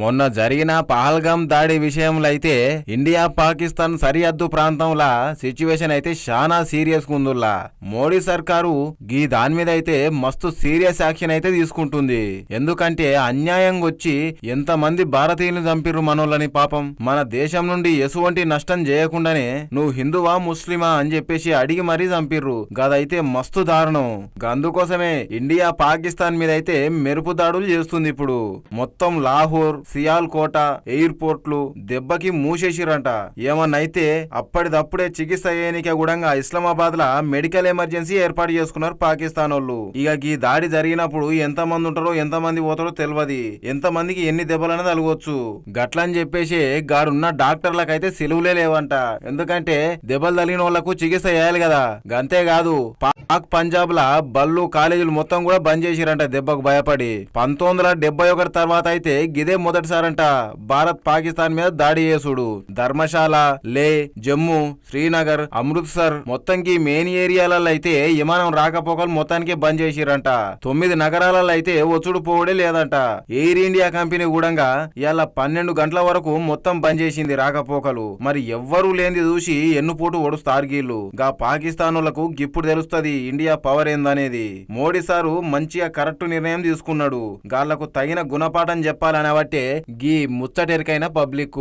మొన్న జరిగిన పహల్గాం దాడి విషయంలో అయితే ఇండియా పాకిస్తాన్ సరిహద్దు ప్రాంతంలో సిచ్యువేషన్ అయితే చాలా సీరియస్ ఉందిలా. మోడీ సర్కారు ఈ దాని మీద అయితే మస్తు సీరియస్ యాక్షన్ అయితే తీసుకుంటుంది. ఎందుకంటే అన్యాయంగా వచ్చి ఎంతమంది భారతీయులు చంపిర్రు మనోళ్ళని. పాపం మన దేశం నుండి ఎటువంటి నష్టం చేయకుండానే నువ్వు హిందువా ముస్లిమా అని చెప్పేసి అడిగి మరీ చంపిర్రు. గదైతే మస్తు దారుణం. అందుకోసమే ఇండియా పాకిస్తాన్ మీద అయితే మెరుపు దాడులు చేస్తుంది. ఇప్పుడు మొత్తం లాహోర్, సియాల్కోట ఎయిర్పోర్ట్లు దెబ్బకి మూసేసిరంట. ఏమన్నైతే అప్పటిదప్పుడే చికిత్స చేయనికే కూడా ఇస్లామాబాద్ లా మెడికల్ ఎమర్జెన్సీ ఏర్పాటు చేసుకున్నారు పాకిస్తాన్ వాళ్ళు. ఇక ఈ దాడి జరిగినప్పుడు ఎంత మంది ఉంటారో ఎంత మంది పోతారో తెలియదు, ఎంత మందికి ఎన్ని దెబ్బలనేది అలగొచ్చు. గట్లని చెప్పేసి గాడున్న డాక్టర్లకైతే సెలవులే లేవంట. ఎందుకంటే దెబ్బలు తగిలిన వాళ్లకు చికిత్స చేయాలి కదా. అంతేకాదు పాక్ పంజాబ్ లా బళ్ళు కాలేజీలు మొత్తం కూడా బంద్ చేసిరంట దెబ్బకు భయపడి. 1971 తర్వాత అయితే గిదే మొదటిసారంట భారత్ పాకిస్తాన్ మీద దాడి చేసుడు. ధర్మశాల, లే, జమ్మూ, శ్రీనగర్, అమృత్సర్ మొత్తంకి మెయిన్ ఏరియాలలో అయితే విమానం రాకపోకలు మొత్తానికి బంద్ చేసిరంట. 9 నగరాలలో అయితే వచ్చుడు పోవడే లేదంట. ఎయిర్ ఇండియా కంపెనీ కూడా ఇలా 12 గంటల వరకు మొత్తం బంద్ చేసింది రాకపోకలు. మరి ఎవ్వరూ లేనిది చూసి ఎన్నుపోటు ఒడుస్తారు గీళ్ళు. గా పాకిస్తాన్ లకు గిప్పుడు తెలుస్తుంది ఇండియా పవర్ ఏందనేది. మోడీ సారు మంచిగా కరెక్ట్ నిర్ణయం తీసుకున్నాడు. గాళ్లకు తగిన గుణపాఠం చెప్పాలనే బట్టే గీ ముచ్చటెరికైన పబ్లిక్.